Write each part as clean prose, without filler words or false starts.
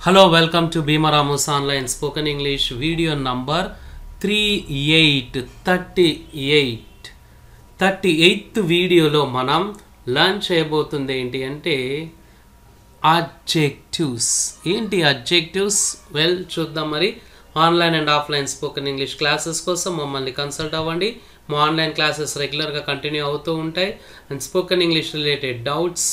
Hello, welcome to Bhima Ramus Online Spoken English video number 38th వీడియోలో మనం learn చేయబోతుంది ఏంటి అంటే అడ్జెక్టివ్స్. ఏంటి అడ్జెక్టివ్స్? వెల్ చూద్దాం. మరి online and offline spoken English classes కోసం మమ్మల్ని కన్సల్ట్ అవ్వండి. మా ఆన్లైన్ క్లాసెస్ రెగ్యులర్గా కంటిన్యూ అవుతూ ఉంటాయి. And spoken English related doubts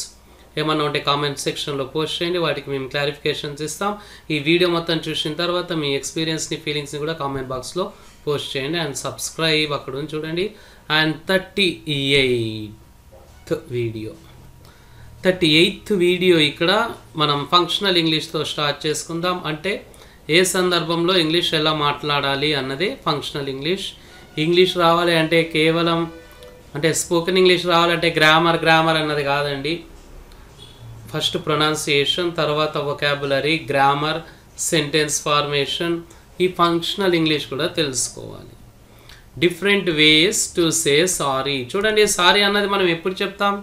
ఏమన్నా ఉంటే కామెంట్ సెక్షన్లో పోస్ట్ చేయండి, వాటికి మేము క్లారిఫికేషన్స్ ఇస్తాం. ఈ వీడియో మొత్తం చూసిన తర్వాత మీ ఎక్స్పీరియన్స్ని, ఫీలింగ్స్ని కూడా కామెంట్ బాక్స్లో పోస్ట్ చేయండి. అండ్ సబ్స్క్రైబ్ అక్కడ ఉంది చూడండి. అండ్ 38th వీడియో ఇక్కడ మనం ఫంక్షనల్ ఇంగ్లీష్తో స్టార్ట్ చేసుకుందాం. అంటే ఏ సందర్భంలో ఇంగ్లీష్ ఎలా మాట్లాడాలి అన్నదే ఫంక్షనల్ ఇంగ్లీష్ రావాలి అంటే కేవలం అంటే స్పోకెన్ ఇంగ్లీష్ రావాలంటే గ్రామర్ అన్నది కాదండి. ఫస్ట్ ప్రొనౌన్సియేషన్, తర్వాత వొకాబులరీ, గ్రామర్, సెంటెన్స్ ఫార్మేషన్, ఈ ఫంక్షనల్ ఇంగ్లీష్ కూడా తెలుసుకోవాలి. Different ways to say sorry. చూడండి, సారీ అన్నది మనం ఎప్పుడు చెప్తాం?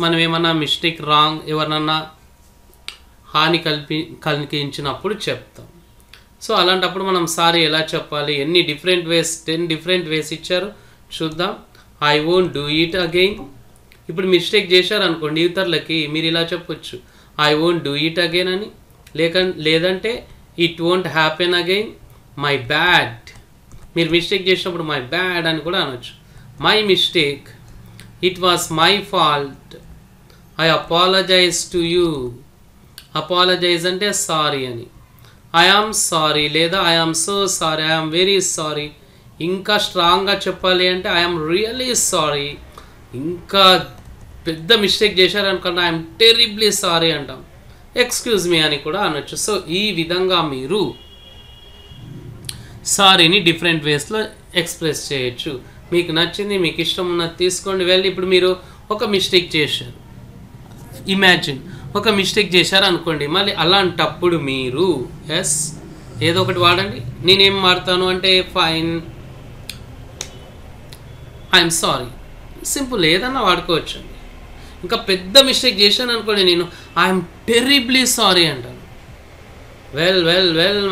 మనం ఏమన్నా మిస్టేక్, రాంగ్, ఎవరినన్నా హాని కలిగించినప్పుడు చెప్తాం. సో అలాంటప్పుడు మనం సారీ ఎలా చెప్పాలి? 10 డిఫరెంట్ వేస్ ఇచ్చారు, చూద్దాం. I won't do it again. ఇప్పుడు మిస్టేక్ చేశారనుకోండి, ఇతరులకి మీరు ఇలా చెప్పొచ్చు, I won't do it again అని. లేదంటే it won't happen again, my bad. మీరు మిస్టేక్ చేసినప్పుడు మై బ్యాడ్ అని కూడా అనొచ్చు. My mistake, it was my fault, I apologize to you. Apologize అంటే సారీ అని. ఐ ఆమ్ సారీ లేదా I am so sorry, I am very sorry. ఇంకా స్ట్రాంగ్గా చెప్పాలి అంటే ఐ ఆమ్ రియలీ సారీ. ఇంకా పెద్ద మిస్టేక్ చేశారనుకున్నా ఐఎమ్ టెరిబ్లీ సారీ అంటాం. ఎక్స్క్యూజ్ మీ అని కూడా అనొచ్చు. సో ఈ విధంగా మీరు సారీని డిఫరెంట్ వేస్లో ఎక్స్ప్రెస్ చేయొచ్చు. మీకు నచ్చింది, మీకు ఇష్టం ఉన్నది తీసుకోండి. వెళ్ళి ఇప్పుడు మీరు ఒక మిస్టేక్ చేశారు, ఇమాజిన్ ఒక మిస్టేక్ చేశారు అనుకోండి. మళ్ళీ అలాంటప్పుడు మీరు ఏదో ఒకటి వాడండి. నేనేం వాడతాను అంటే ఫైన్, ఐఎమ్ సారీ, సింపుల్ ఏదన్నా వాడుకోవచ్చు. ఇంకా పెద్ద మిస్టేక్ చేశాను అనుకోండి, నేను ఐఎమ్ టెరిబ్లీ సారీ అంటాను. వెల్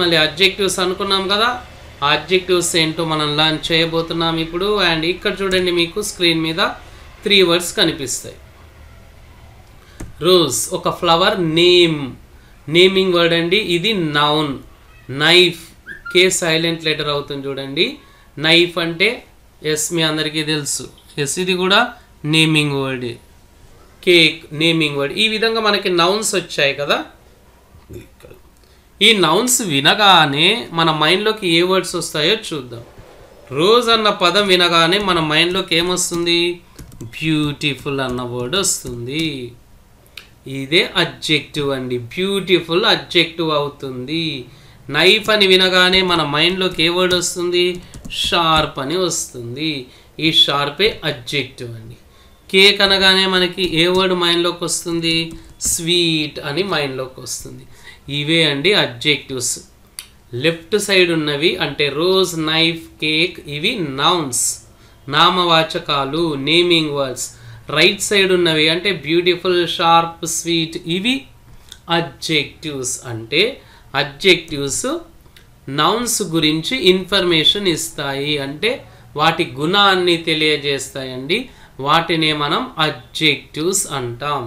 మళ్ళీ అడ్జెక్టివ్స్ అనుకున్నాం కదా. అడ్జెక్టివ్స్ ఏంటో మనం లర్న్ చేయబోతున్నాం ఇప్పుడు. అండ్ ఇక్కడ చూడండి, మీకు స్క్రీన్ మీద 3 వర్డ్స్ కనిపిస్తాయి. రోజ్ ఒక ఫ్లవర్, నేమింగ్ వర్డ్ అండి. ఇది నౌన్. నైఫ్, కే సైలెంట్ లెటర్ అవుతుంది చూడండి. నైఫ్ అంటే మీ అందరికీ తెలుసు. ఇది కూడా naming word. Cake naming word. ఈ విధంగా మనకి నౌన్స్ వచ్చాయి కదా. ఈ నౌన్స్ వినగానే మన మైండ్లోకి ఏ వర్డ్స్ వస్తాయో చూద్దాం. రోజ్ అన్న పదం వినగానే మన మైండ్లోకి ఏమొస్తుంది? బ్యూటిఫుల్ అన్న వర్డ్ వస్తుంది. ఇదే అడ్జెక్టివ్ అండి. బ్యూటిఫుల్ అడ్జెక్టివ్ అవుతుంది. నైఫ్ అని వినగానే మన మైండ్లోకి ఏ వర్డ్ వస్తుంది? షార్ప్ అని వస్తుంది. ఈ షార్పే అడ్జెక్టివ్ అండి. కేక్ అనగానే మనకి ఏ వర్డ్ మైండ్లోకి వస్తుంది? స్వీట్ అని మైండ్లోకి వస్తుంది. ఇవే అండి అడ్జెక్టివ్స్. లెఫ్ట్ సైడ్ ఉన్నవి అంటే రోజ్, నైఫ్, కేక్, ఇవి నౌన్స్, నామవాచకాలు, నేమింగ్ వర్డ్స్. రైట్ సైడ్ ఉన్నవి అంటే బ్యూటిఫుల్, షార్ప్, స్వీట్, ఇవి అడ్జెక్టివ్స్. అంటే అడ్జెక్టివ్స్ నౌన్స్ గురించి ఇన్ఫర్మేషన్ ఇస్తాయి, అంటే వాటి గుణాన్ని తెలియజేస్తాయండి. వాటినే మనం అడ్జెక్టివ్స్ అంటాం.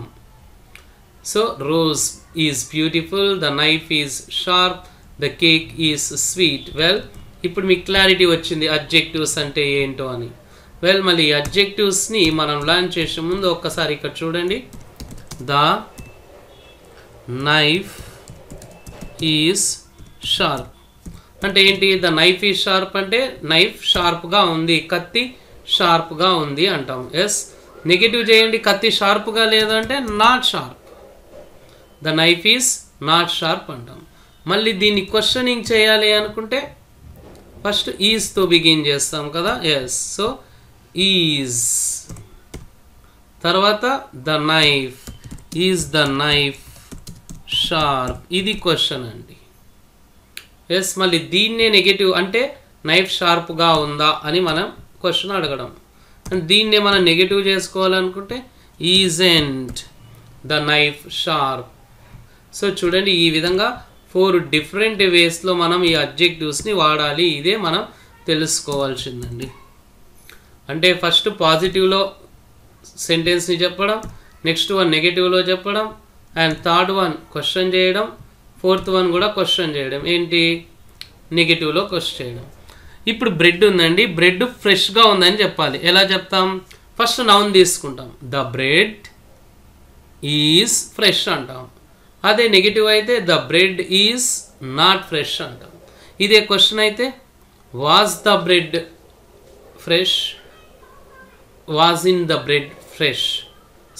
So rose is beautiful, the knife is sharp, the cake is sweet. Well ఇప్పుడు మీకు క్లారిటీ వచ్చింది అడ్జెక్టివ్స్ అంటే ఏంటో అని. వెల్ మళ్ళీ అడ్జెక్టివ్స్ని మనం లర్న్ చేసే ముందు ఒక్కసారి ఇక్కడ చూడండి. ద నైఫ్ ఈజ్ షార్ప్ అంటే ఏంటి? ద నైఫ్ ఈజ్ షార్ప్ అంటే నైఫ్ షార్ప్గా ఉంది, కత్తి షార్ప్గా ఉంది అంటాం. నెగిటివ్ చేయండి, కత్తి షార్ప్గా లేదంటే not sharp. The knife is not sharp అంటాం. మళ్ళీ దీన్ని క్వశ్చనింగ్ చేయాలి అనుకుంటే ఫస్ట్ ఈజ్తో బిగిన్ చేస్తాం కదా. సో ఈజ్, తర్వాత the knife, is the knife sharp, ఇది క్వశ్చన్ అండి. మళ్ళీ దీన్నే నెగిటివ్ అంటే నైఫ్ షార్ప్గా ఉందా అని మనం క్వశ్చన్ అడగడం. అండ్ దీన్నే మనం నెగిటివ్ చేసుకోవాలనుకుంటే isn't the knife sharp. So చూడండి ఈ విధంగా 4 డిఫరెంట్ వేస్లో మనం ఈ అడ్జెక్టివ్స్ని వాడాలి. ఇదే మనం తెలుసుకోవాల్సిందండి. అంటే ఫస్ట్ పాజిటివ్లో సెంటెన్స్ని చెప్పడం, నెక్స్ట్ వన్ నెగిటివ్లో చెప్పడం, అండ్ థర్డ్ వన్ క్వశ్చన్ చేయడం, ఫోర్త్ వన్ కూడా క్వశ్చన్ చేయడం. ఏంటి? నెగిటివ్లో క్వశ్చన్ చేయడం. ఇప్పుడు బ్రెడ్ ఉందండి, బ్రెడ్ ఫ్రెష్గా ఉందని చెప్పాలి. ఎలా చెప్తాం? ఫస్ట్ నౌన్ తీసుకుంటాం, ద బ్రెడ్ ఈజ్ ఫ్రెష్ అంటాం. అదే నెగిటివ్ అయితే the bread is not fresh అంటాం. ఇదే క్వశ్చన్ అయితే was the bread fresh, was in the bread fresh.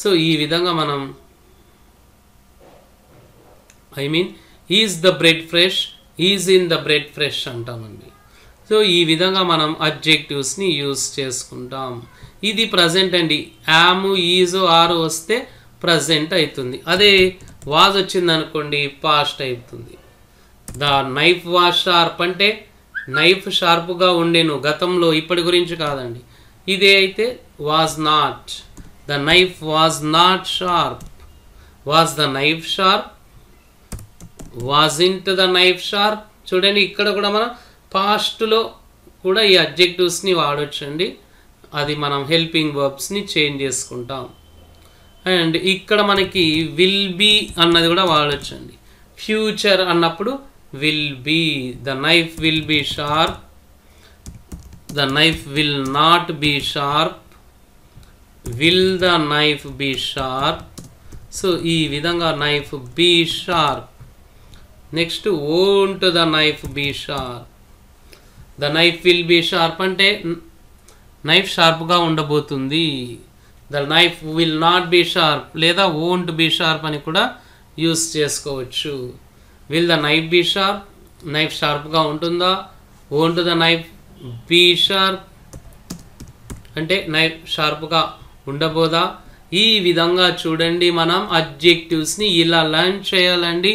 So ఈ విధంగా మనం is the bread fresh, is in the bread fresh అంటామండి. సో ఈ విధంగా మనం అడ్జెక్టివ్స్ని యూజ్ చేసుకుంటాం. ఇది ప్రజెంట్ అండి. యామ్, ఈజ్, ఆర్ వస్తే ప్రజెంట్ అవుతుంది. అదే వాజ్ వచ్చింది అనుకోండి పాస్ట్ అవుతుంది. ద నైఫ్ వాజ్ షార్ప్ అంటే నైఫ్ షార్ప్గా ఉండేను గతంలో, ఇప్పటి గురించి కాదండి. ఇదే అయితే was not, the knife was not sharp. Was the knife sharp, wasn't the knife sharp. చూడండి ఇక్కడ కూడా మనం పాస్ట్లో కూడా ఈ అడ్జెక్టివ్స్ని వాడొచ్చండి. అది మనం హెల్పింగ్ వర్బ్స్ని చేంజ్ చేసుకుంటాం. అండ్ ఇక్కడ మనకి విల్ బీ అన్నది కూడా వాడొచ్చండి. ఫ్యూచర్ అన్నప్పుడు will be, the knife will be sharp, the knife will not be sharp, will the knife be sharp. So ఈ విధంగా knife be sharp. Next won't the knife be sharp. The knife will be sharp అంటే knife షార్ప్గా ఉండబోతుంది. The knife will not be sharp లేదా won't be sharp అని కూడా use చేసుకోవచ్చు. Will the knife be sharp, knife షార్ప్గా ఉంటుందా? Won't the knife be sharp అంటే నైఫ్ షార్ప్గా ఉండబోదా? ఈ విధంగా చూడండి మనం అడ్జెక్టివ్స్ని ఇలా లర్న్ చేయాలండి.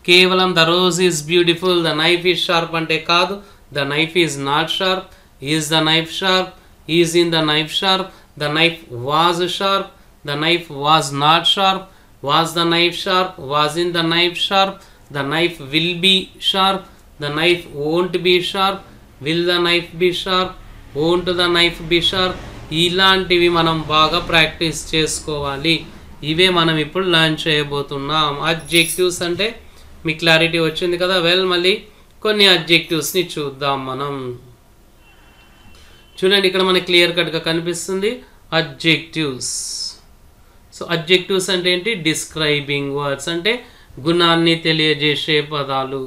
కేవలం the rose is beautiful, the knife is sharp అంటే కాదు. The knife is not sharp, is the knife sharp, isn't the knife sharp, the knife was sharp, the knife was not sharp, was the knife sharp, was in the knife sharp, the knife will be sharp, the knife won't be sharp, will the knife be sharp, won't the knife be sharp. ఇలాంటివి మనం బాగా practice చేసుకోవాలి. ఇవే మనం ఇప్పుడు learn చేయబోతున్నాం. Adjectives అంటే మీ clarity వచ్చింది కదా. మళ్ళీ కొన్ని అడ్జెక్టివ్స్ని చూద్దాం మనం. చూడండి ఇక్కడ మనకి క్లియర్ కట్గా కనిపిస్తుంది అడ్జెక్టివ్స్. సో అడ్జెక్టివ్స్ అంటే ఏంటి? డిస్క్రైబింగ్ వర్డ్స్ అంటే గుణాన్ని తెలియజేసే పదాలు,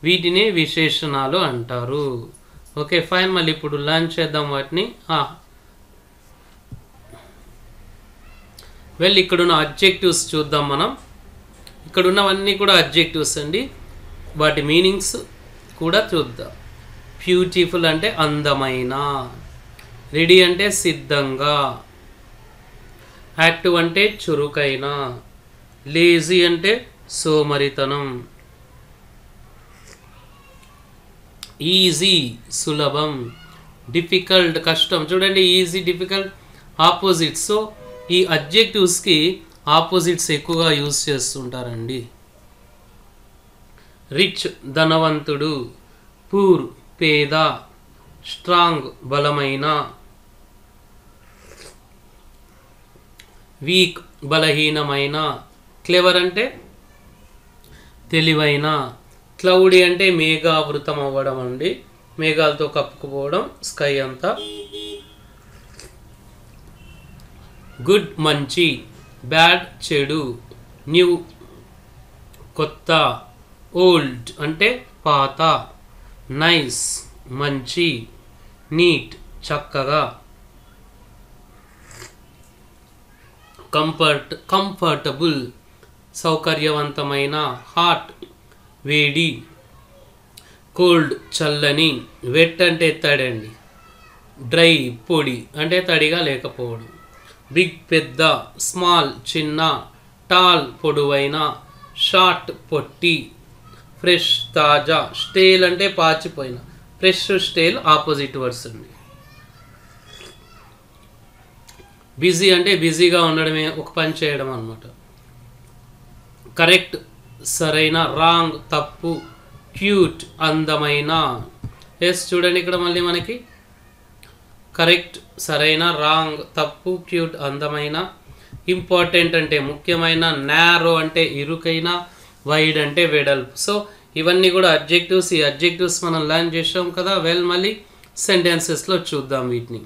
వీటిని విశేషణాలు అంటారు. Okay fine. మళ్ళీ ఇప్పుడు లర్న్ చేద్దాం వాటిని. ఇక్కడున్న అడ్జెక్టివ్స్ చూద్దాం మనం. ఇక్కడ ఉన్నవన్నీ కూడా అడ్జెక్టివ్స్ అండి. వాటి మీనింగ్స్ కూడా చూద్దాం. బ్యూటిఫుల్ అంటే అందమైన, రెడీ అంటే సిద్ధంగా, యాక్టివ్ అంటే చురుకైన, లేజీ అంటే సోమరితనం, ఈజీ సులభం, డిఫికల్ట్ కష్టం. చూడండి ఈజీ, డిఫికల్ట్ ఆపోజిట్స్. సో ఈ అడ్జెక్టివ్స్కి ఆపోజిట్స్ ఎక్కువగా యూజ్ చేస్తుంటారండి. రిచ్ ధనవంతుడు, పూర్ పేద, స్ట్రాంగ్ బలమైన, వీక్ బలహీనమైన, క్లెవర్ అంటే తెలివైన, క్లౌడీ అంటే మేఘావృతం అవ్వడం అండి, మేఘాలతో కప్పుకుపోవడం స్కై అంతా. గుడ్ మంచి, బ్యాడ్ చెడు, న్యూ కొత్త, ఓల్డ్ అంటే పాత, నైస్ మంచి, నీట్ చక్కగా, కంఫర్టబుల్ సౌకర్యవంతమైన, హాట్ వేడి, కోల్డ్ చల్లని, వెట్ అంటే తడండి, డ్రై పొడి అంటే తడిగా లేకపోవడం, బిగ్ పెద్ద, స్మాల్ చిన్న, టాల్ పొడవైన, షార్ట్ పొట్టి, ఫ్రెష్ తాజా, స్టేల్ అంటే పాచిపోయిన. ఫ్రెష్ స్టేల్ ఆపోజిట్ వర్డ్స్ అండి. బిజీ అంటే బిజీగా ఉండడమే, ఒక పని చేయడం అన్నమాట. కరెక్ట్ సరైన, రాంగ్ తప్పు, క్యూట్ అందమైన. ఎస్ చూడండి ఇక్కడ మళ్ళీ మనకి కరెక్ట్ సరైన, రాంగ్ తప్పు, క్యూట్ అందమైన, ఇంపార్టెంట్ అంటే ముఖ్యమైన, నారో అంటే ఇరుకైన, వైడ్ అంటే వెడల్పు. సో ఇవన్నీ కూడా అడ్జెక్టివ్స్. ఈ అడ్జెక్టివ్స్ మనం లర్న్ చేసాం కదా. వెల్ మళ్ళీ సెంటెన్సెస్లో చూద్దాం వీటిని.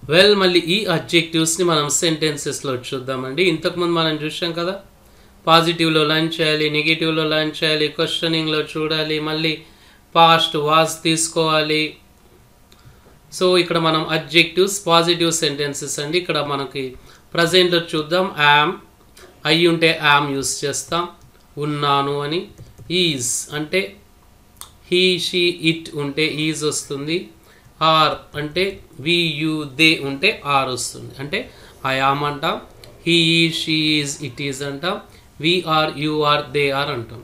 వెల్ మళ్ళీ ఈ అడ్జెక్టివ్స్ని మనం సెంటెన్సెస్లో చూద్దామండి. ఇంతకుముందు మనం చూసాం కదా, పాజిటివ్లో లర్న్ చేయాలి, నెగిటివ్లో లర్న్ చేయాలి, క్వశ్చనింగ్లో చూడాలి, మళ్ళీ పాస్ట్ వాజ్ తీసుకోవాలి. సో ఇక్కడ మనం అడ్జెక్టివ్స్ పాజిటివ్ సెంటెన్సెస్ అండి. ఇక్కడ మనకి ప్రజెంట్లో చూద్దాం. యామ్, అయ్యి ఉంటే యామ్ యూస్ చేస్తాం, ఉన్నాను అని. ఈజ్ అంటే హీ షీ ఇట్ ఉంటే ఈజ్ వస్తుంది. ఆర్ అంటే వి యూ దే ఉంటే ఆర్ వస్తుంది. అంటే ఐ యామ్ అంటాం, he is she is it is అంటాం, we are you are they are అంటాం.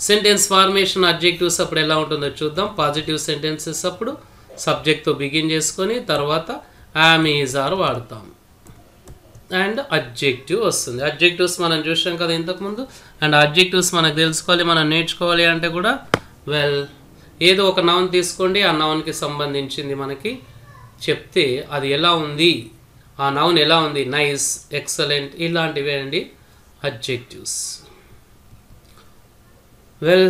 సెంటెన్స్ ఫార్మేషన్ అడ్జెక్టివ్స్ అప్పుడు ఎలా ఉంటుందో చూద్దాం. పాజిటివ్ సెంటెన్సెస్ అప్పుడు సబ్జెక్ట్తో బిగిన్ చేసుకొని తర్వాత యామ్ ఈజ్ ఆర్ వాడతాం అండ్ అడ్జెక్టివ్ వస్తుంది. అడ్జెక్టివ్స్ మనం చూసాం కదా ఇంతకుముందు. అండ్ అడ్జెక్టివ్స్ మనకు తెలుసుకోవాలి, మనం నేర్చుకోవాలి అంటే కూడా వెల్ ఏదో ఒక నౌన్ తీసుకోండి, ఆ నౌన్కి సంబంధించింది మనకి చెప్తే అది ఎలా ఉంది, ఆ నౌన్ ఎలా ఉంది, నైస్, ఎక్సలెంట్, ఇలాంటివే అండి అడ్జెక్టివ్స్. వెల్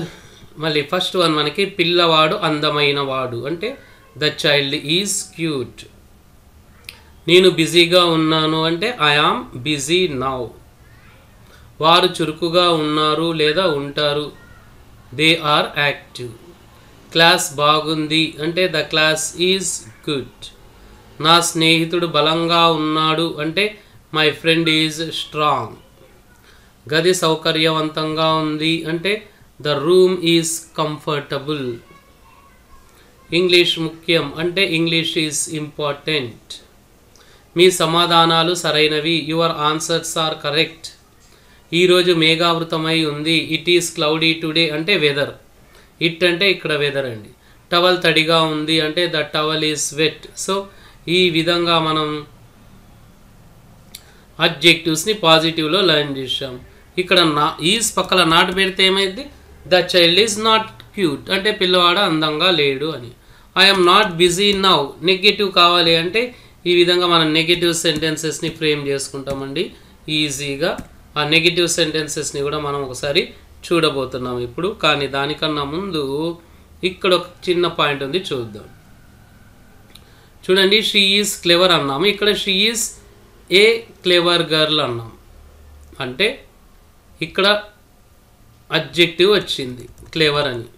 మళ్ళీ ఫస్ట్ వన్ మనకి పిల్లవాడు అందమైన వాడు అంటే ద చైల్డ్ ఈజ్ క్యూట్. నేను బిజీగా ఉన్నాను అంటే ఐ ఆమ్ బిజీ నౌ. వారు చురుకుగా ఉన్నారు లేదా ఉంటారు, దే ఆర్ యాక్టివ్. క్లాస్ బాగుంది అంటే ద క్లాస్ ఈజ్ గుడ్. నా స్నేహితుడు బలంగా ఉన్నాడు అంటే మై ఫ్రెండ్ ఈజ్ స్ట్రాంగ్. గది సౌకర్యవంతంగా ఉంది అంటే the room is comfortable. English ముఖ్యం అంటే ఇంగ్లీష్ ఈజ్ ఇంపార్టెంట్. మీ సమాధానాలు సరైనవి, యువర్ ఆన్సర్స్ ఆర్ కరెక్ట్. ఈరోజు మేఘావృతమై ఉంది, ఇట్ ఈస్ క్లౌడీ టుడే అంటే వెదర్. ఇట్ అంటే ఇక్కడ వెదర్ అండి. టవల్ తడిగా ఉంది అంటే the towel is wet. So ఈ విధంగా మనం అడ్జెక్టివ్స్ని పాజిటివ్లో లర్న్ చేసాం. ఇక్కడ ఈజ్ పక్కన నాట్ పెడితే ఏమైంది, the child is not cute అంటే పిల్లవాడు అందంగా లేడు అని. I'm not busy now. Negative కావాలి అంటే ఈ విధంగా మనం నెగటివ్ సెంటెన్సెస్ని ఫ్రేమ్ చేసుకుంటామండి ఈజీగా. ఆ నెగటివ్ సెంటెన్సెస్ని కూడా మనం ఒకసారి చూడబోతున్నాం ఇప్పుడు. కానీ దానికన్నా ముందు ఇక్కడ ఒక చిన్న పాయింట్ ఉంది, చూద్దాం. చూడండి, షీ ఈజ్ క్లెవర్ అన్నాము, ఇక్కడ she is a clever girl అన్నాం. అంటే ఇక్కడ అడ్జెక్టివ్ వచ్చింది క్లెవర్ అని,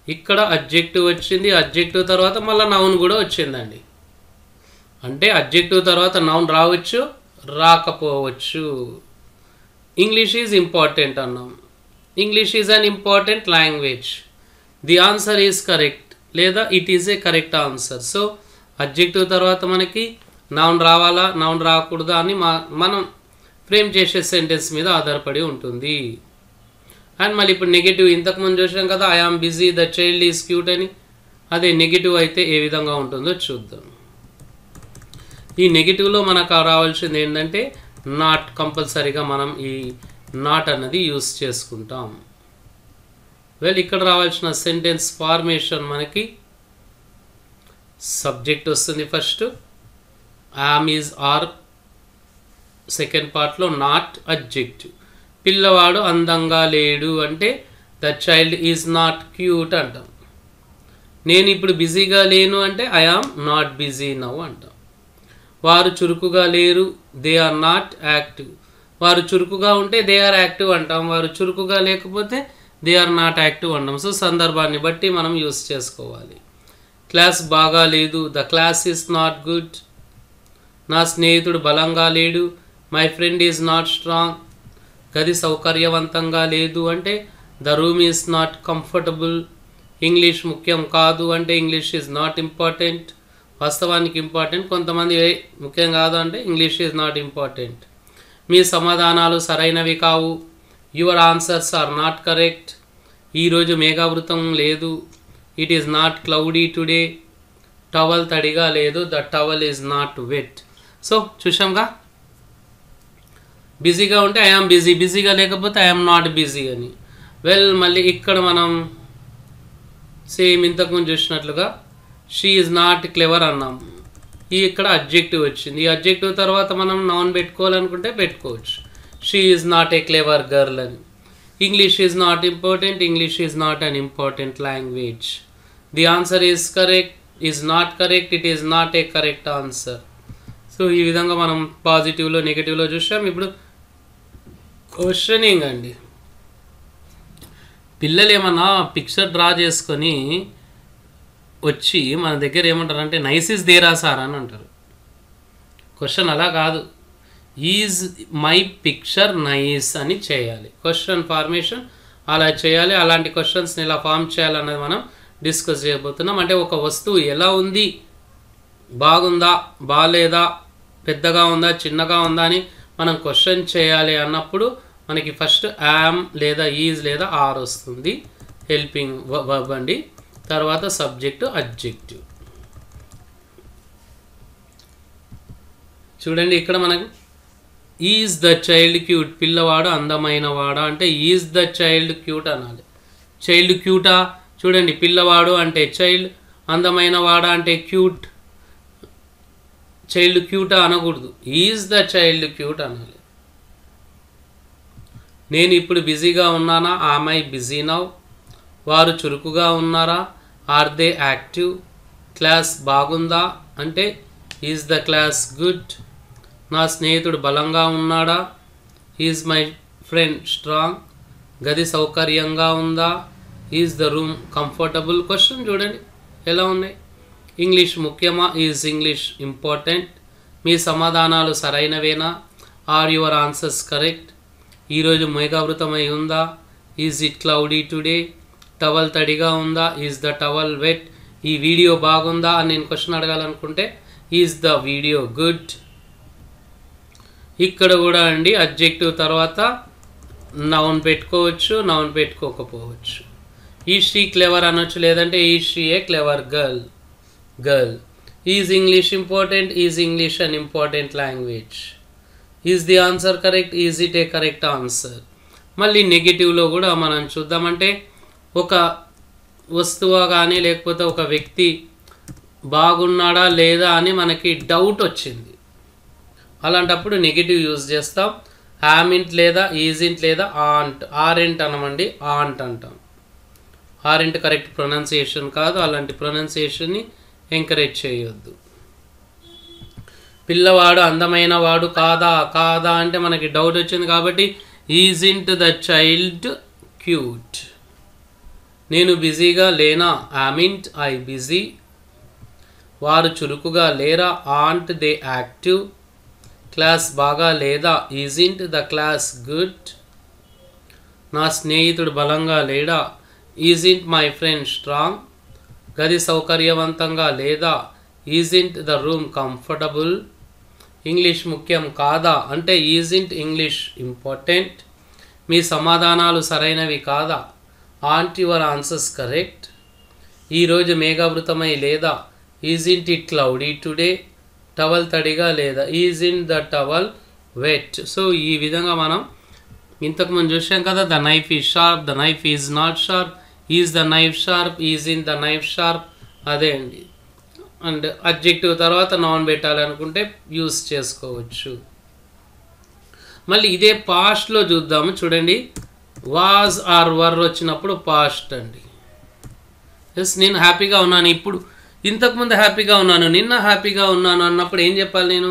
ఇక్కడ అడ్జెక్టివ్ వచ్చింది, అడ్జెక్టివ్ తర్వాత మళ్ళీ నౌన్ కూడా వచ్చిందండి. అంటే అడ్జెక్టివ్ తర్వాత నౌన్ రావచ్చు, రాకపోవచ్చు. ఇంగ్లీష్ ఈజ్ ఇంపార్టెంట్ అన్నాం. English is an important language. The answer is correct లేదా it is a correct answer. So adjective తర్వాత మనకి నౌన్ రావాలా, నౌన్ రాకూడదా అని మనం ఫ్రేమ్ చేసే సెంటెన్స్ మీద ఆధారపడి ఉంటుంది. అండ్ మళ్ళీ ఇప్పుడు నెగిటివ్ ఇంతకుముందు చూసాం కదా, I am busy, the child is cute అని. అదే నెగిటివ్ అయితే ఏ విధంగా ఉంటుందో చూద్దాం. ఈ నెగిటివ్లో మనకు రావాల్సింది ఏంటంటే నాట్. కంపల్సరీగా మనం ఈ నాట్ అన్నది యూస్ చేసుకుంటాం. వెల్ ఇక్కడ రావాల్సిన సెంటెన్స్ ఫార్మేషన్ మనకి సబ్జెక్ట్ వస్తుంది first, am is are, second పార్ట్లో నాట్ అడ్జెక్టివ్. పిల్లవాడు అందంగా లేడు అంటే the child is not cute అంటాం. నేను ఇప్పుడు బిజీగా లేను అంటే I am not busy now అంటాం. వారు చురుకుగా లేరు, దే ఆర్ నాట్ యాక్టివ్. వారు చురుకుగా ఉంటే దే ఆర్ యాక్టివ్ అంటాం, వారు చురుకుగా లేకపోతే దే ఆర్ నాట్ యాక్టివ్ అంటాం. సో సందర్భాన్ని బట్టి మనం యూస్ చేసుకోవాలి. క్లాస్ బాగా లేదు, the class is not good. నా స్నేహితుడు బలంగా లేడు, my friend is not strong. గది సౌకర్యవంతంగా లేదు అంటే the room is not comfortable. English ముఖ్యం కాదు అంటే ఇంగ్లీష్ ఈజ్ నాట్ ఇంపార్టెంట్. వాస్తవానికి ఇంపార్టెంట్, కొంతమంది ముఖ్యం కాదు అంటే ఇంగ్లీష్ ఈజ్ నాట్ ఇంపార్టెంట్. మీ సమాధానాలు సరైనవి కావు, your answers are not correct. ఈరోజు మేఘావృతం లేదు, it is not cloudy today. Towel తడిగా లేదు, the towel is not wet. So చూసాంగా. బిజీగా ఉంటే ఐ యామ్ బిజీ, బిజీగా లేకపోతే ఐ యామ్ నాట్ బిజీ అని. వెల్ మళ్ళీ ఇక్కడ మనం సేమ్ ఇంతకుముందు చూసినట్లుగా షీ ఈజ్ నాట్ క్లెవర్ అన్నాం. ఇక్కడ అడ్జెక్టివ్ వచ్చింది. ఈ అడ్జెక్టివ్ తర్వాత మనం నౌన్ పెట్టుకోవాలనుకుంటే పెట్టుకోవచ్చు. She is not a clever girl అని. English is not important, English is not an important language. The answer is correct, is not correct, it is not a correct answer. So ఈ విధంగా మనం పాజిటివ్లో నెగిటివ్లో చూసాం. ఇప్పుడు questioning అండి. పిల్లలు ఏమన్నా picture draw చేసుకొని వచ్చి మన దగ్గర ఏమంటారు అంటే నైస్ ఈజ్ దేరా సార్ అని అంటారు. క్వశ్చన్ అలా కాదు, ఈజ్ మై పిక్చర్ నైస్ అని చేయాలి. క్వశ్చన్ ఫార్మేషన్ అలా చేయాలి. అలాంటి క్వశ్చన్స్ని ఎలా ఫామ్ చేయాలన్నది మనం డిస్కస్ చేయబోతున్నాం. అంటే ఒక వస్తువు ఎలా ఉంది, బాగుందా బాగాలేదా, పెద్దగా ఉందా చిన్నగా ఉందా అని మనం క్వశ్చన్ చేయాలి అన్నప్పుడు మనకి ఫస్ట్ యామ్ లేదా ఈజ్ లేదా ఆర్ వస్తుంది, హెల్పింగ్ వర్బ్ అండి. తర్వాత సబ్జెక్టు అడ్జెక్టివ్. చూడండి ఇక్కడ మనకు ఈజ్ ద చైల్డ్ క్యూట్, పిల్లవాడు అందమైన వాడా అంటే ఈజ్ ద చైల్డ్ క్యూట్ అనాలి. చైల్డ్ క్యూటా, చూడండి పిల్లవాడు అంటే చైల్డ్, అందమైన వాడా అంటే క్యూట్. చైల్డ్ క్యూటా అనకూడదు, ఈజ్ ద చైల్డ్ క్యూట్ అనాలి. నేను ఇప్పుడు బిజీగా ఉన్నానా, ఆమ్ ఐ బిజీ నౌ. వారు చురుకుగా ఉన్నారా, ఆర్ దే యాక్టివ్. క్లాస్ బాగుందా అంటే ఈజ్ ద క్లాస్ గుడ్. నా స్నేహితుడు బలంగా ఉన్నాడా, ఈజ్ మై ఫ్రెండ్ స్ట్రాంగ్. గది సౌకర్యంగా ఉందా, is the room comfortable. Question చూడండి ఎలా ఉన్నాయి. ఇంగ్లీష్ ముఖ్యమా, ఈజ్ ఇంగ్లీష్ ఇంపార్టెంట్. మీ సమాధానాలు సరైనవేనా, ఆర్ యువర్ ఆన్సర్స్ కరెక్ట్. ఈరోజు మేఘావృతమై ఉందా, is it cloudy today. Towel తడిగా ఉందా, ఈజ్ ద టవల్ వెట్. ఈ వీడియో బాగుందా అని నేను క్వశ్చన్ అడగాలనుకుంటే ఈజ్ ద వీడియో గుడ్. ఇక్కడ కూడా అండి అడ్జెక్టివ్ తర్వాత నౌన్ పెట్టుకోవచ్చు, నౌన్ పెట్టుకోకపోవచ్చు. ఈజ్ షీ క్లెవర్ అనొచ్చు, లేదంటే is she a clever girl. Girl. Is English important, is English an important language. Is the answer correct, is it a correct answer. మళ్ళీ నెగిటివ్లో కూడా మనం చూద్దామంటే ఒక వస్తువు కానీ లేకపోతే ఒక వ్యక్తి బాగున్నాడా లేదా అని మనకి డౌట్ వచ్చింది. అలాంటప్పుడు నెగిటివ్ యూజ్ చేస్తాం. యామింట్ లేదా ఈజింట్ లేదా ఆంట్. ఆరెంట్ అనమండి, ఆంట్ అంటాం. ఆరెంట్ కరెక్ట్ ప్రొనౌన్సియేషన్ కాదు, అలాంటి ప్రొనౌన్సియేషన్ని ఎంకరేజ్ చేయొద్దు. పిల్లవాడు అందమైన వాడు కాదా, కాదా అంటే మనకి డౌట్ వచ్చింది కాబట్టి ఈజింట్ ద చైల్డ్ క్యూట్. నేను బిజీగా లేనా, యామింట్ ఐ బిజీ. వారు చురుకుగా లేరా, ఆంట్ దే యాక్టివ్. క్లాస్ బాగా లేదా, ఈజింట్ ద క్లాస్ గుడ్. నా స్నేహితుడు బలంగా లేడా, ఈజింట్ మై ఫ్రెండ్ స్ట్రాంగ్. గది సౌకర్యవంతంగా లేదా, ఈజింట్ ద రూమ్ కంఫర్టబుల్. ఇంగ్లీష్ ముఖ్యం కాదా అంటే ఈజింట్ ఇంగ్లీష్ ఇంపార్టెంట్. మీ సమాధానాలు సరైనవి కాదా, ఆంట్ యువర్ ఆన్సర్స్ కరెక్ట్. ఈరోజు మేఘావృతమై లేదా, isn't it cloudy today. Towel తడిగా లేదా, isn't the towel wet. So ఈ విధంగా మనం ఇంతకుముందు చూసాం కదా, the knife is sharp, the knife is not sharp, is the knife sharp, isn't the knife sharp. అదే అండి. అండ్ అడ్జెక్టివ్ తర్వాత నౌన్ పెట్టాలనుకుంటే యూస్ చేసుకోవచ్చు. మళ్ళీ ఇదే పాస్ట్లో చూద్దాము. చూడండి వాజ్ ఆర్ వర్ వచ్చినప్పుడు పాస్ట్ అండి. ఎస్, నేను హ్యాపీగా ఉన్నాను, ఇప్పుడు ఇంతకుముందు హ్యాపీగా ఉన్నాను, నిన్న హ్యాపీగా ఉన్నాను అన్నప్పుడు ఏం చెప్పాలి, నేను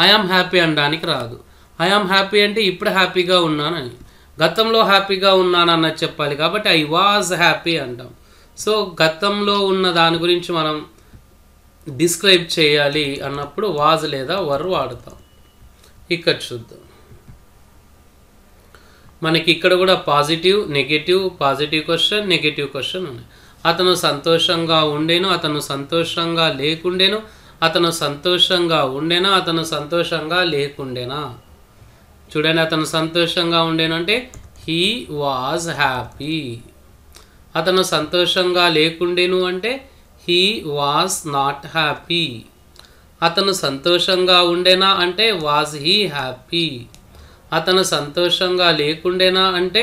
ఐ ఆమ్ హ్యాపీ అనడానికి రాదు. ఐ ఆమ్ హ్యాపీ అంటే ఇప్పుడు హ్యాపీగా ఉన్నానని. గతంలో హ్యాపీగా ఉన్నానన్నది చెప్పాలి కాబట్టి ఐ వాజ్ హ్యాపీ అంటాం. సో గతంలో ఉన్న దాని గురించి మనం డిస్క్రైబ్ చేయాలి అన్నప్పుడు వాజ్ లేదా వర్ వాడతాం. ఇక్కడ చూద్దాం. మనకి ఇక్కడ కూడా positive negative, positive question negative question ఉన్నాయి. అతను సంతోషంగా ఉండేను, అతను సంతోషంగా లేకుండేను, అతను సంతోషంగా ఉండేనా, అతను సంతోషంగా లేకుండేనా. చూడండి, అతను సంతోషంగా ఉండేను అంటే హీ వాజ్ హ్యాపీ. అతను సంతోషంగా లేకుండేను అంటే హీ వాజ్ నాట్ హ్యాపీ. అతను సంతోషంగా ఉండేనా అంటే వాజ్ హీ హ్యాపీ. అతను సంతోషంగా లేకుండేనా అంటే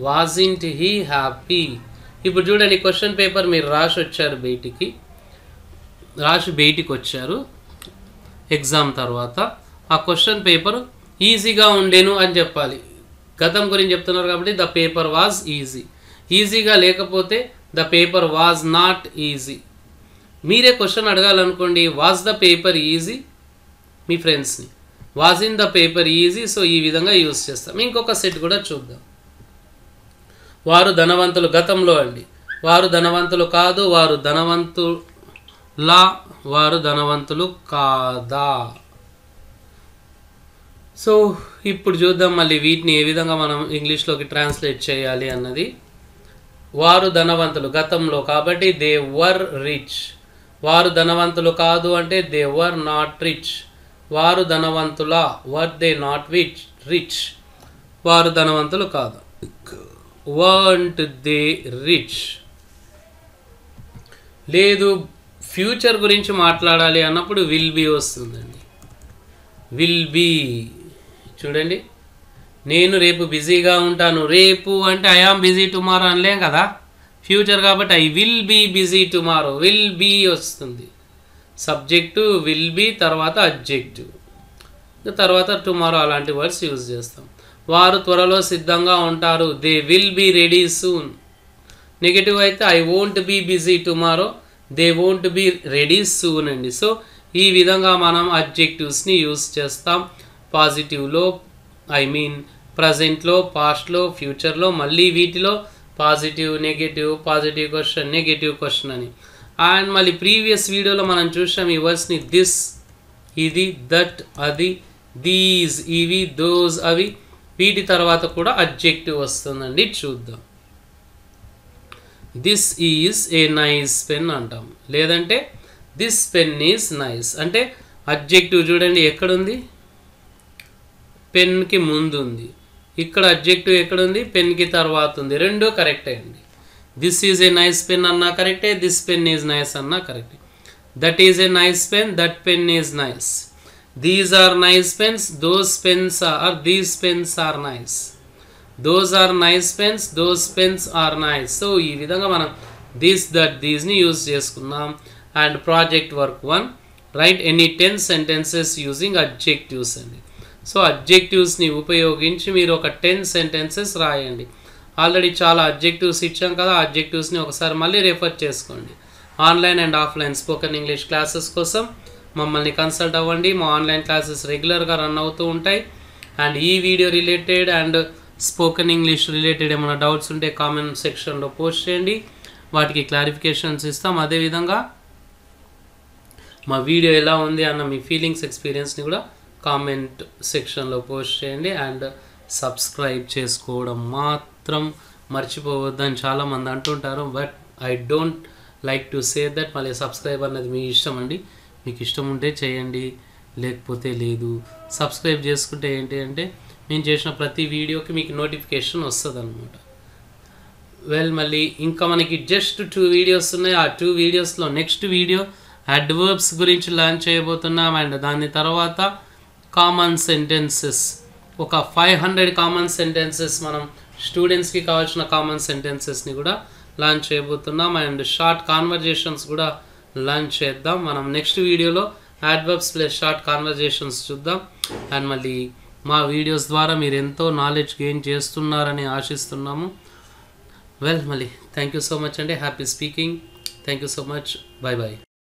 వాజింట్ హీ హ్యాపీ. ఇప్పుడు చూడండి, క్వశ్చన్ పేపర్ మీరు రాసి బయటికి వచ్చారు ఎగ్జామ్ తర్వాత. ఆ క్వశ్చన్ పేపర్ ఈజీగా ఉండేను అని చెప్పాలి. గతం గురించి చెప్తున్నారు కాబట్టి ద పేపర్ వాజ్ ఈజీ. ఈజీగా లేకపోతే the paper was not easy. మీరే క్వశ్చన్ అడగాలనుకోండి, వాజ్ ద పేపర్ ఈజీ, మీ ఫ్రెండ్స్ని was in the paper easy. So ఈ విధంగా యూజ్ చేస్తాం. ఇంకొక సెట్ కూడా చూద్దాం. వారు ధనవంతులు గతంలో అండి. వారు ధనవంతులు కాదు, వారు ధనవంతులా, వారు ధనవంతులు కాదా. సో ఇప్పుడు చూద్దాం మళ్ళీ వీటిని ఏ విధంగా మనం ఇంగ్లీష్లోకి ట్రాన్స్లేట్ చేయాలి అన్నది. వారు ధనవంతులు గతంలో కాబట్టి దే వర్ రిచ్. వారు ధనవంతులు కాదు అంటే దే వర్ నాట్ రిచ్. వారు ధనవంతులా, వర్ దే నాట్ రిచ్. వారు ధనవంతులు కాదు, వరంట్ దే రిచ్. లేదు ఫ్యూచర్ గురించి మాట్లాడాలి అన్నప్పుడు విల్ బీ వస్తుందండి. విల్ బీ చూడండి, నేను రేపు బిజీగా ఉంటాను. రేపు అంటే ఐ ఆమ్ బిజీ టుమారో అనలేం కదా, ఫ్యూచర్ కాబట్టి I will be busy tomorrow. Will be వస్తుంది, సబ్జెక్టు విల్ బీ, తర్వాత అడ్జెక్టివ్, తర్వాత టుమారో అలాంటి వర్డ్స్ యూజ్ చేస్తాం. వారు త్వరలో సిద్ధంగా ఉంటారు, they will be ready soon. Negative అయితే I won't be busy tomorrow, they won't be ready soon అండి. సో ఈ విధంగా మనం అడ్జెక్టివ్స్ని యూజ్ చేస్తాం. పాజిటివ్లో, ఐ మీన్ ప్రజెంట్లో, పాస్ట్లో, ఫ్యూచర్లో, మళ్ళీ వీటిలో positive, negative, positive question, negative question అని. అండ్ మళ్ళీ ప్రీవియస్ వీడియోలో మనం చూసాం ఈ వర్డ్స్ని దిస్ ఇది, దట్ అది, దీస్ ఇవి, దోస్ అవి. వీటి తర్వాత కూడా అడ్జెక్టివ్ వస్తుందండి, చూద్దాం. This is a nice pen అంటాం, లేదంటే దిస్ పెన్ ఈజ్ నైస్ అంటే అడ్జెక్టివ్ చూడండి ఎక్కడుంది, పెన్కి ముందు ఉంది. ఇక్కడ అడ్జెక్టివ్ ఎక్కడుంది, పెన్కి తర్వాత ఉంది. రెండూ కరెక్టే అండి. This is a nice pen అన్నా కరెక్టే, దిస్ పెన్ ఈజ్ నైస్ అన్నా కరెక్టే. That is a nice pen, that pen is nice. These are nice pens, those pens are, these pens are nice. Those are nice pens, those pens are nice. So ఈ విధంగా మనం this, that, దీస్ని use చేసుకున్నాం. And project work 1, write any 10 sentences using adjectives అండి. సో అడ్జెక్టివ్స్ని ఉపయోగించి మీరు ఒక 10 సెంటెన్సెస్ రాయండి. ఆల్రెడీ చాలా అడ్జెక్టివ్స్ ఇచ్చాం కదా, అడ్జెక్టివ్స్ని ఒకసారి మళ్ళీ రెఫర్ చేసుకోండి. Online and offline spoken English classes కోసం మమ్మల్ని కన్సల్ట్ అవ్వండి. మా ఆన్లైన్ క్లాసెస్ రెగ్యులర్గా రన్ అవుతూ ఉంటాయి. అండ్ ఈ video related and spoken English related ఏమైనా డౌట్స్ ఉంటే కామెంట్ సెక్షన్లో పోస్ట్ చేయండి, వాటికి క్లారిఫికేషన్స్ ఇస్తాం. అదేవిధంగా మా వీడియో ఎలా ఉంది అన్న మీ ఫీలింగ్స్, ఎక్స్పీరియన్స్ని కూడా కామెంట్ సెక్షన్లో పోస్ట్ చేయండి. అండ్ సబ్స్క్రైబ్ చేసుకోవడం మాత్రం మర్చిపోవద్దని చాలామంది అంటుంటారు, but I don't like to say that. మళ్ళీ సబ్స్క్రైబ్ అన్నది మీ ఇష్టం అండి, మీకు ఇష్టం ఉంటే చేయండి, లేకపోతే లేదు. సబ్స్క్రైబ్ చేసుకుంటే ఏంటి అంటే నేను చేసిన ప్రతి వీడియోకి మీకు నోటిఫికేషన్ వస్తుంది అనమాట. వెల్ మళ్ళీ ఇంకా మనకి జస్ట్ 2 వీడియోస్ ఉన్నాయి. ఆ 2 వీడియోస్లో నెక్స్ట్ వీడియో అడ్వర్బ్స్ గురించి లర్న్ చేయబోతున్నాం. అండ్ దాని తర్వాత కామన్ సెంటెన్సెస్, ఒక 500 కామన్ సెంటెన్సెస్, మనం స్టూడెంట్స్కి కావాల్సిన కామన్ సెంటెన్సెస్ని కూడా లర్న్ చేయబోతున్నాం. అండ్ షార్ట్ కాన్వర్జేషన్స్ కూడా లర్న్ చేద్దాం. మనం నెక్స్ట్ వీడియోలో అడ్వర్బ్స్ ప్లస్ షార్ట్ కాన్వర్జేషన్స్ చూద్దాం. అండ్ మళ్ళీ మా వీడియోస్ ద్వారా మీరు ఎంతో నాలెడ్జ్ గెయిన్ చేస్తున్నారని ఆశిస్తున్నాము. వెల్ మళ్ళీ థ్యాంక్ యూ సో మచ్ అండి. Happy speaking. Thank you so much. Bye bye.